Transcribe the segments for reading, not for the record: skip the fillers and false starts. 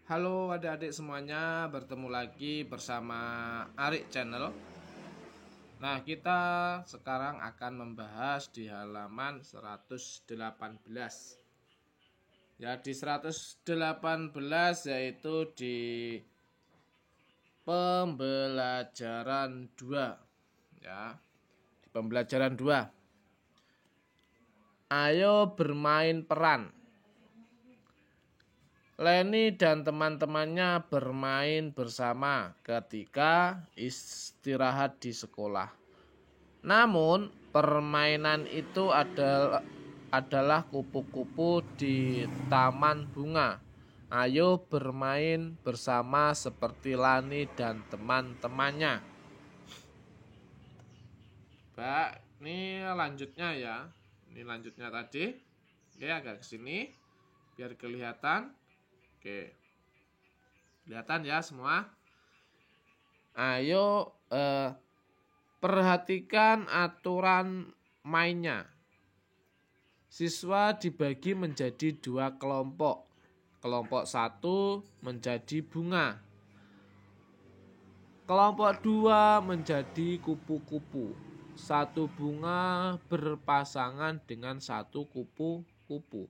Halo adik-adik semuanya, bertemu lagi bersama Arik Channel. Nah, kita sekarang akan membahas di halaman 118. Ya, di 118 yaitu di pembelajaran 2. Ya, di pembelajaran 2. Ayo bermain peran. Leni dan teman-temannya bermain bersama ketika istirahat di sekolah. Namun, permainan itu adalah kupu-kupu di taman bunga. Ayo bermain bersama seperti Lani dan teman-temannya. Ini lanjutnya ya. Ini lanjutnya tadi. Oke, agak ke sini biar kelihatan. Oke. Kelihatan ya semua. Ayo perhatikan aturan mainnya. Siswa dibagi menjadi 2 kelompok. Kelompok 1 menjadi bunga. Kelompok 2 menjadi kupu-kupu. 1 bunga berpasangan dengan 1 kupu-kupu.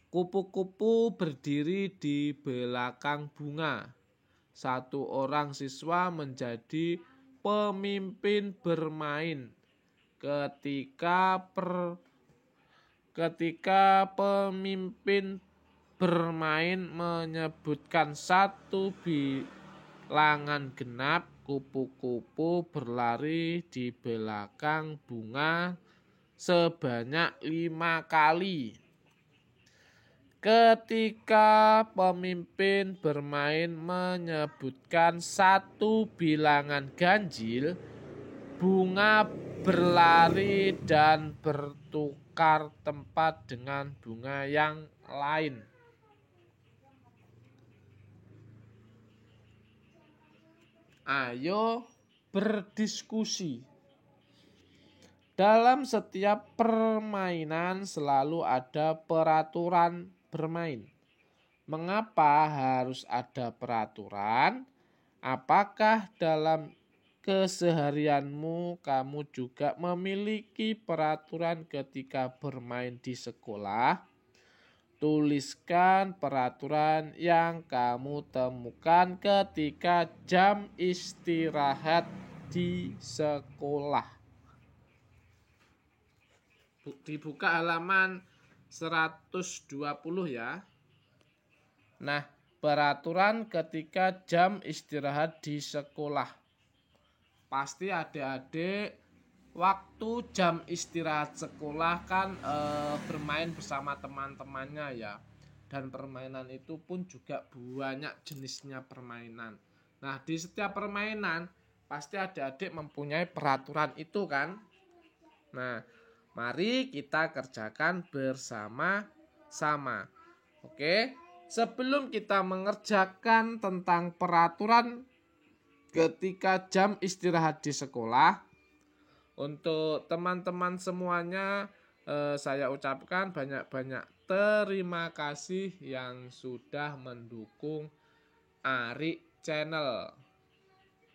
Kupu-kupu berdiri di belakang bunga. 1 orang siswa menjadi pemimpin bermain. Ketika pemimpin bermain menyebutkan 1 bilangan genap, kupu-kupu berlari di belakang bunga sebanyak 5 kali. Ketika pemimpin bermain menyebutkan 1 bilangan ganjil, bunga berlari dan bertukar tempat dengan bunga yang lain. Ayo berdiskusi. Dalam setiap permainan selalu ada peraturan bermain. Mengapa harus ada peraturan? Apakah dalam keseharianmu kamu juga memiliki peraturan ketika bermain di sekolah? Tuliskan peraturan yang kamu temukan ketika jam istirahat di sekolah. Dibuka halaman 120 ya. Nah, peraturan ketika jam istirahat di sekolah. Pasti adik-adik waktu jam istirahat sekolah kan bermain bersama teman-temannya ya. Dan permainan itu pun juga banyak jenisnya permainan. Nah, di setiap permainan pasti adik-adik mempunyai peraturan itu kan. Nah, mari kita kerjakan bersama-sama. Oke, sebelum kita mengerjakan tentang peraturan ketika jam istirahat di sekolah, untuk teman-teman semuanya saya ucapkan banyak-banyak terima kasih yang sudah mendukung Arik Channel.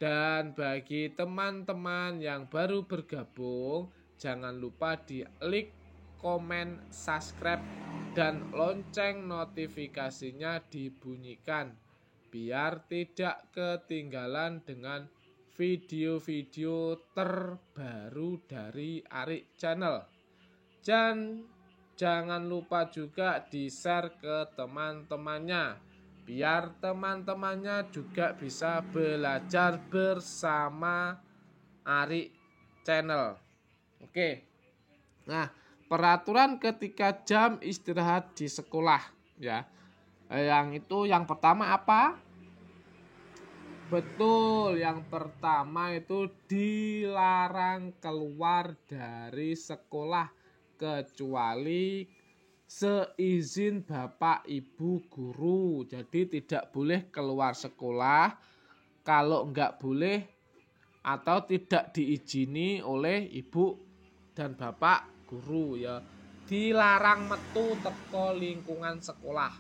Dan bagi teman-teman yang baru bergabung, jangan lupa di like, komen, subscribe, dan lonceng notifikasinya dibunyikan biar tidak ketinggalan dengan video-video terbaru dari Arik Channel. Dan jangan lupa juga di-share ke teman-temannya biar teman-temannya juga bisa belajar bersama Arik Channel. Oke. Nah, peraturan ketika jam istirahat di sekolah ya. Yang pertama apa? Betul, yang pertama itu dilarang keluar dari sekolah kecuali seizin bapak ibu guru. Jadi tidak boleh keluar sekolah kalau enggak boleh atau tidak diizini oleh ibu dan bapak guru ya. Dilarang metu teko lingkungan sekolah.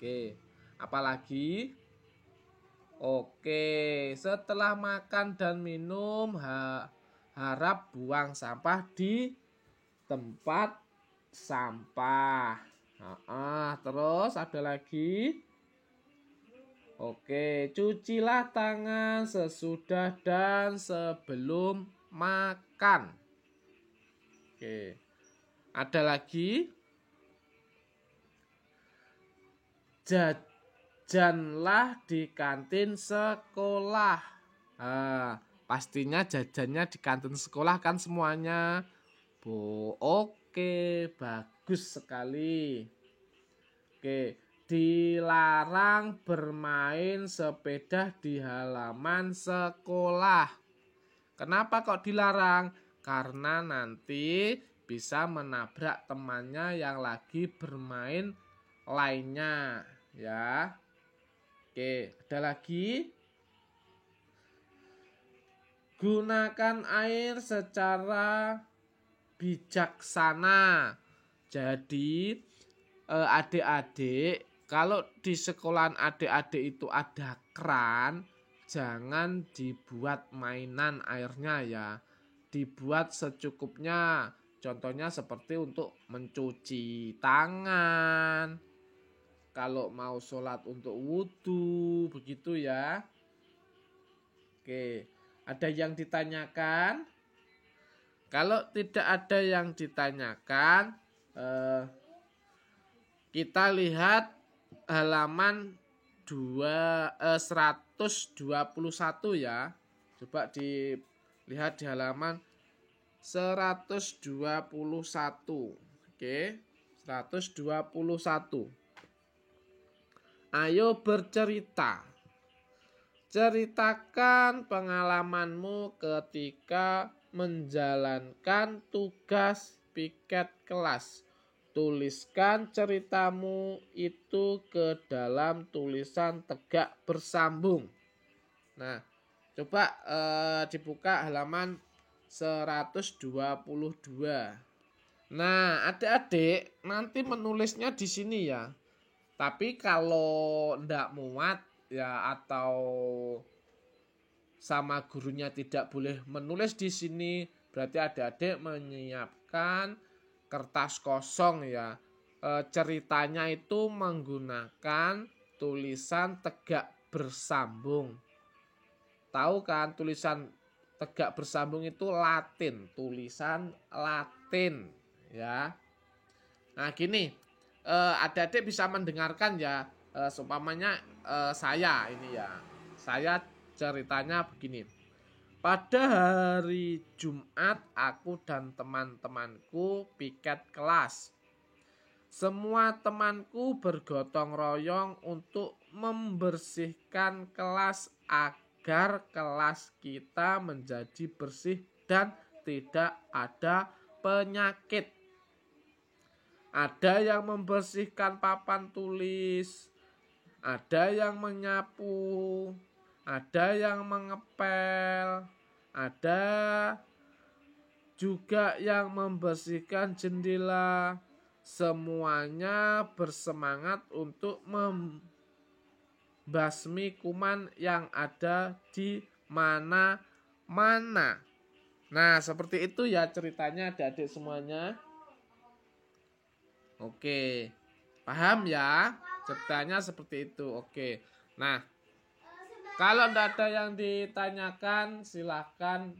Oke. Apalagi? Oke, setelah makan dan minum harap buang sampah di tempat sampah. Terus ada lagi? Oke, cucilah tangan sesudah dan sebelum makan. Oke, ada lagi? Jajanlah di kantin sekolah. Pastinya jajannya di kantin sekolah kan semuanya. Oke, bagus sekali. Oke, dilarang bermain sepeda di halaman sekolah. Kenapa kok dilarang? Karena nanti bisa menabrak temannya yang lagi bermain lainnya, ya. Oke, ada lagi? Gunakan air secara bijaksana. Jadi adik-adik, kalau di sekolahan adik-adik itu ada keran, jangan dibuat mainan airnya ya. Dibuat secukupnya. Contohnya seperti untuk mencuci tangan. Kalau mau sholat untuk wudhu, begitu ya. Oke, ada yang ditanyakan? Kalau tidak ada yang ditanyakan, kita lihat halaman 121 ya. Coba dilihat di halaman 121. Oke, 121. Ayo bercerita. Ceritakan pengalamanmu ketika menjalankan tugas piket kelas. Tuliskan ceritamu itu ke dalam tulisan tegak bersambung. Nah, coba dibuka halaman 122. Nah, adik-adik nanti menulisnya di sini ya. Tapi kalau ndak muat ya atau sama gurunya tidak boleh menulis di sini, berarti adik-adik menyiapkan kertas kosong ya. Ceritanya itu menggunakan tulisan tegak bersambung. Tahu kan tulisan tegak bersambung itu Latin, tulisan Latin ya. Nah gini, adik-adik bisa mendengarkan ya, seumpamanya saya ini ya. Saya ceritanya begini. Pada hari Jumat aku dan teman-temanku piket kelas. Semua temanku bergotong royong untuk membersihkan kelas agar kelas kita menjadi bersih dan tidak ada penyakit. Ada yang membersihkan papan tulis, ada yang menyapu, ada yang mengepel, ada juga yang membersihkan jendela. Semuanya bersemangat untuk membasmi kuman yang ada di mana-mana. Nah, seperti itu ya ceritanya adik-adik semuanya. Oke, paham ya? Ceritanya seperti itu. Oke, nah kalau tidak ada yang ditanyakan silahkan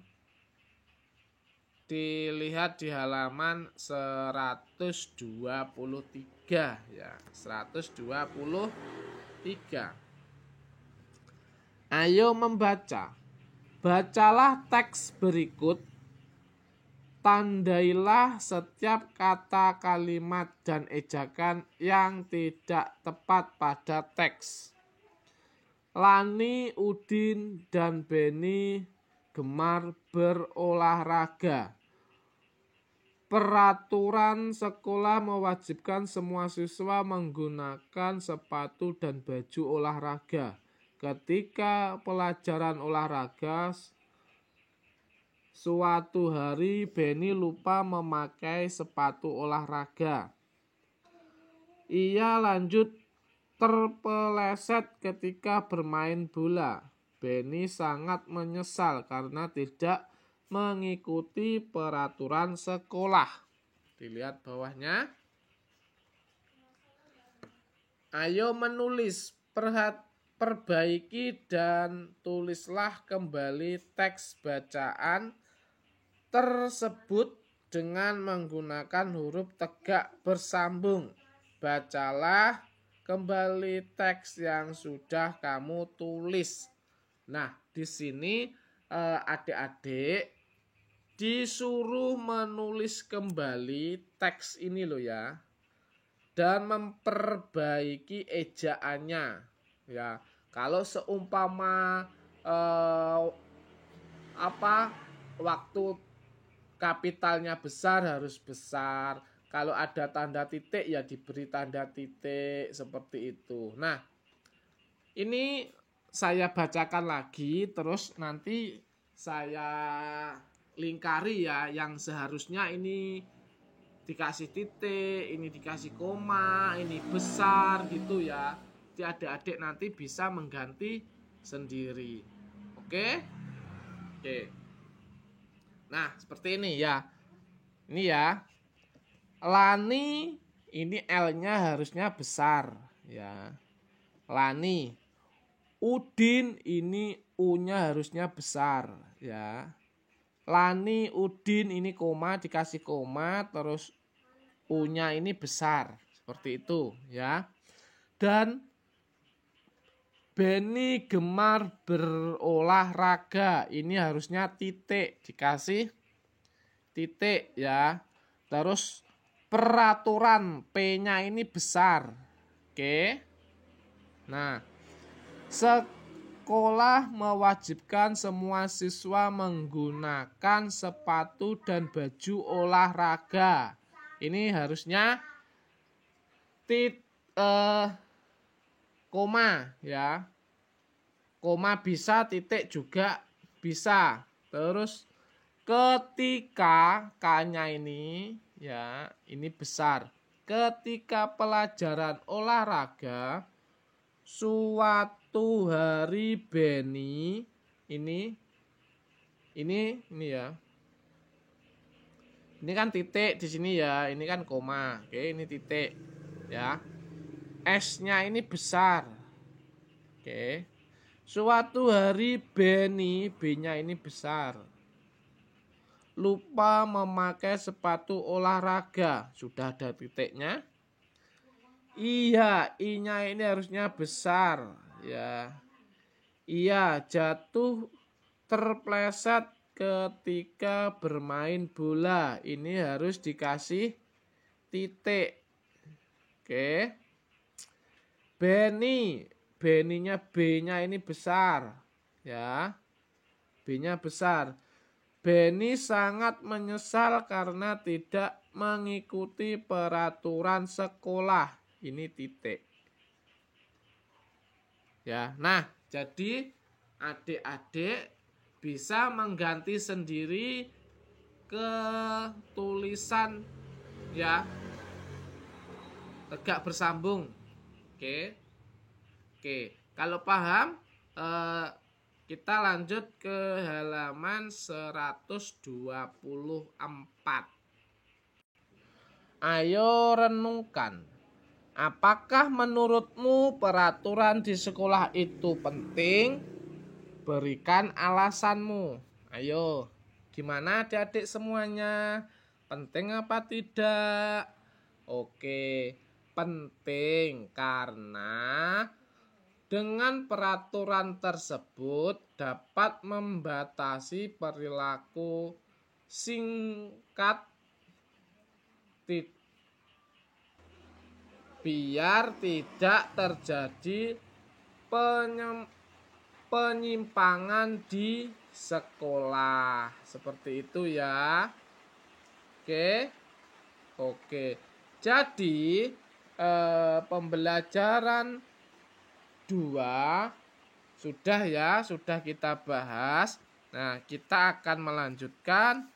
dilihat di halaman 123 ya. 123. Ayo membaca. Bacalah teks berikut. Tandailah setiap kata, kalimat, dan ejakan yang tidak tepat pada teks. Lani, Udin, dan Beni gemar berolahraga. Peraturan sekolah mewajibkan semua siswa menggunakan sepatu dan baju olahraga. Ketika pelajaran olahraga, suatu hari Beni lupa memakai sepatu olahraga. Ia lanjut terpeleset ketika bermain bola. Benny sangat menyesal karena tidak mengikuti peraturan sekolah. Dilihat bawahnya. Ayo menulis, perbaiki dan tulislah kembali teks bacaan tersebut dengan menggunakan huruf tegak bersambung. Bacalah kembali teks yang sudah kamu tulis. Nah, di sini adik-adik disuruh menulis kembali teks ini loh ya, dan memperbaiki ejaannya ya. Kalau seumpama waktu kapitalnya besar harus besar, kalau ada tanda titik ya diberi tanda titik seperti itu. Nah, ini saya bacakan lagi, terus nanti saya lingkari ya, yang seharusnya ini dikasih titik, ini dikasih koma, ini besar gitu ya. Jadi adik-adik nanti bisa mengganti sendiri. Oke? Oke. Nah, seperti ini ya. Ini ya. Lani, ini L-nya harusnya besar ya. Lani. Udin, ini U-nya harusnya besar ya. Lani, Udin, ini koma, dikasih koma, terus U-nya ini besar. Seperti itu ya. Dan Benny gemar berolahraga, ini harusnya titik, dikasih titik ya. Terus peraturan, P-nya ini besar. Oke. Nah, sekolah mewajibkan semua siswa menggunakan sepatu dan baju olahraga. Ini harusnya koma ya. Koma bisa, titik juga bisa. Terus ketika K-nya ini ya, ini besar. Ketika pelajaran olahraga suatu hari Benny ini ya. Ini kan titik di sini ya, ini kan koma. Oke, ini titik ya. S-nya ini besar. Oke. Suatu hari Benny, B-nya ini besar, lupa memakai sepatu olahraga. Sudah ada titiknya. Iya, I-nya ini harusnya besar ya. Iya, jatuh terpleset ketika bermain bola. Ini harus dikasih titik. Oke. Benny-nya B-nya ini besar ya. B-nya besar. Benny sangat menyesal karena tidak mengikuti peraturan sekolah. Ini titik. Ya, nah, jadi adik-adik bisa mengganti sendiri ke tulisan ya, tegak bersambung. Oke. Kalau paham, kita lanjut ke halaman 124. Ayo renungkan. Apakah menurutmu peraturan di sekolah itu penting? Berikan alasanmu. Ayo, gimana adik-adik semuanya? Penting apa tidak? Oke, penting karena dengan peraturan tersebut dapat membatasi perilaku singkat biar tidak terjadi penyimpangan di sekolah. Seperti itu ya. Oke. Jadi pembelajaran 2 sudah kita bahas. Nah, kita akan melanjutkan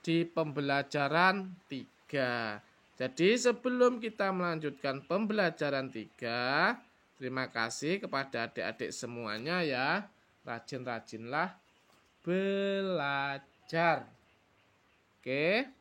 di pembelajaran 3. Jadi sebelum kita melanjutkan pembelajaran 3, terima kasih kepada adik-adik semuanya ya. Rajin-rajinlah belajar. Oke.